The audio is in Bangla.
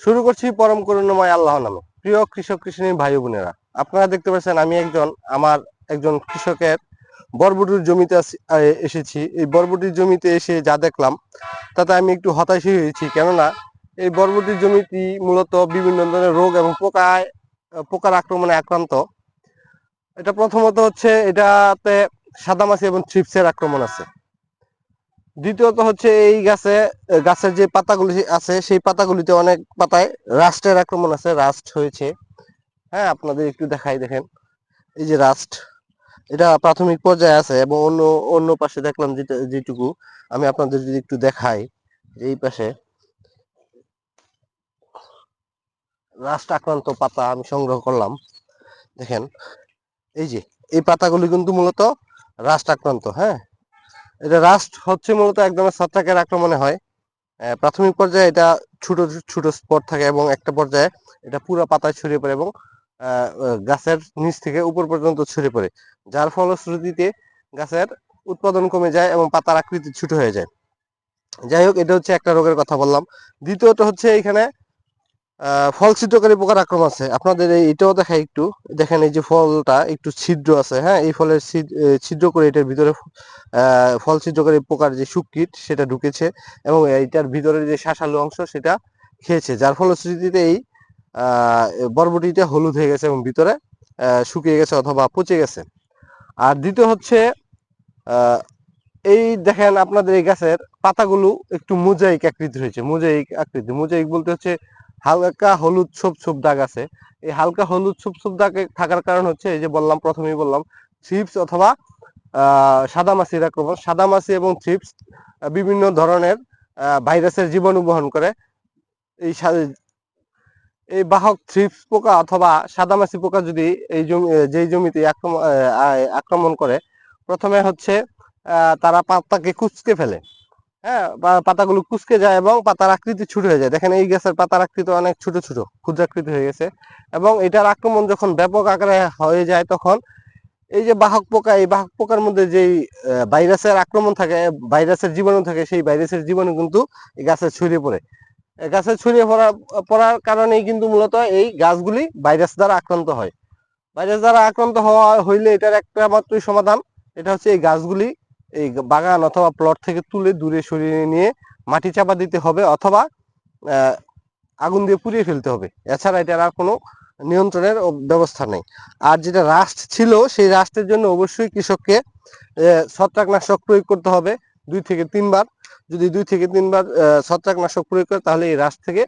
শুরু করছি পরম করুণাময় আল্লাহর নামে। প্রিয় কৃষক কৃষানী ভাই বোনেরা, আপনারা দেখতে পাচ্ছেন আমি একজন কৃষকের বরবটির জমিতে এসেছি। এই বরবটির জমিতে এসে যা দেখলাম তাতে আমি একটু হতাশই হয়েছি। কেননা এই বরবটির জমিটি মূলত বিভিন্ন ধরনের রোগ এবং পোকার আক্রমণে আক্রান্ত। এটা প্রথমত হচ্ছে এটাতে সাদামাছি এবং থ্রিপসের আক্রমণ আছে। দ্বিতীয়ত হচ্ছে এই গাছের যে পাতাগুলি আছে সেই পাতাগুলিতে অনেক পাতায় রাস্টের আক্রমণ আছে, রাস্ট হয়েছে। হ্যাঁ, আপনাদের একটু দেখাই, দেখেন এই যে রাস্ট, এটা প্রাথমিক পর্যায়ে আছে। এবং অন্য অন্য পাশে দেখলাম যেটুকু আমি আপনাদের যদি একটু দেখাই, এই পাশে রাস্ট আক্রান্ত পাতা আমি সংগ্রহ করলাম। দেখেন এই যে এই পাতাগুলি কিন্তু মূলত রাস্ট আক্রান্ত। হ্যাঁ, এটা রাস্ট হচ্ছে মূলত এক ধরনের ছত্রাকের আক্রমণে হয়। প্রাথমিক পর্যায়ে এটা ছোট ছোট স্পট থাকে এবং একটা পর্যায়ে এটা পুরো পাতায় ছড়িয়ে পড়ে এবং গাছের নিচ থেকে উপর পর্যন্ত ছড়িয়ে পড়ে, যার ফলশ্রুতিতে গাছের উৎপাদন কমে যায় এবং পাতার আকৃতি ছোট হয়ে যায়। যাই হোক, এটা হচ্ছে একটা রোগের কথা বললাম। দ্বিতীয়ত হচ্ছে এখানে ফল ছিদ্রকারী পোকার আক্রমণ আছে। আপনাদের এটাও দেখাই একটু, দেখেন এই যে ফলটা একটু ছিদ্র আছে। হ্যাঁ, এই ফলের ছিদ্র করে এটার ভিতরে ফল ছিদ্রকারী পোকার যে শুককীট সেটা ঢুকেছে এবং এইটার ভিতরে যে শাঁসালু অংশ সেটা খেয়েছে, যার ফলশ্রুতিতে এই বরবটিটা হলুদ হয়ে গেছে এবং ভিতরে শুকিয়ে গেছে অথবা পচে গেছে। আর দ্বিতীয় হচ্ছে এই দেখেন আপনাদের এই গাছের পাতাগুলো একটু মোজাইক আকৃতি হয়েছে। মোজাইক বলতে হচ্ছে হালকা হলুদ ছোপ ছোপ দাগ আছে। এই হালকা হলুদ ছোপ ছোপ দাগ থাকার কারণ হচ্ছে এই যে প্রথমেই বললাম থ্রিপস অথবা সাদামাছির আক্রমণ। সাদামাছি এবং থ্রিপস বিভিন্ন ধরনের ভাইরাসের জীবাণু বহন করে। এই এই বাহক থ্রিপস পোকা অথবা সাদামাছি পোকা যদি যেই জমিতে আক্রমণ করে, প্রথমে হচ্ছে তারা পাতাকে কুঁচকে ফেলে। হ্যাঁ, পাতাগুলো কুঁচকে যায় এবং পাতার আকৃতি ছোট হয়ে যায়। দেখেন এই গাছের পাতার আকৃতি অনেক ছোট ছোট ক্ষুদ্রাকৃতি হয়ে গেছে এবং এটার আক্রমণ যখন ব্যাপক আকারে হয়ে যায় তখন এই যে বাহক পোকা, এই বাহক পোকার মধ্যে যেই ভাইরাসের আক্রমণ থাকে, ভাইরাসের জীবাণু থাকে, সেই ভাইরাসের জীবাণু কিন্তু এই গাছে ছড়িয়ে পড়ে। গাছে ছড়িয়ে পড়ার কারণেই কিন্তু মূলত এই গাছগুলি ভাইরাস দ্বারা আক্রান্ত হয়। ভাইরাস দ্বারা আক্রান্ত হইলে এটার একটা মাত্রই সমাধান, এটা হচ্ছে এই গাছগুলি এই বাগান অথবা প্লট থেকে তুলে দূরে সরিয়ে নিয়ে মাটি চাপা দিতে হবে অথবা আগুন দিয়ে পুড়িয়ে ফেলতে হবে। এছাড়া এটার আর কোনো নিয়ন্ত্রণের ব্যবস্থা নেই। আর যেটা রাস্ট ছিল, সেই রাস্টের জন্য অবশ্যই কৃষককে ছত্রাকনাশক প্রয়োগ করতে হবে 2 থেকে 3 বার। যদি 2 থেকে 3 বার ছত্রাকনাশক প্রয়োগ করে তাহলে এই রাস্ট থেকে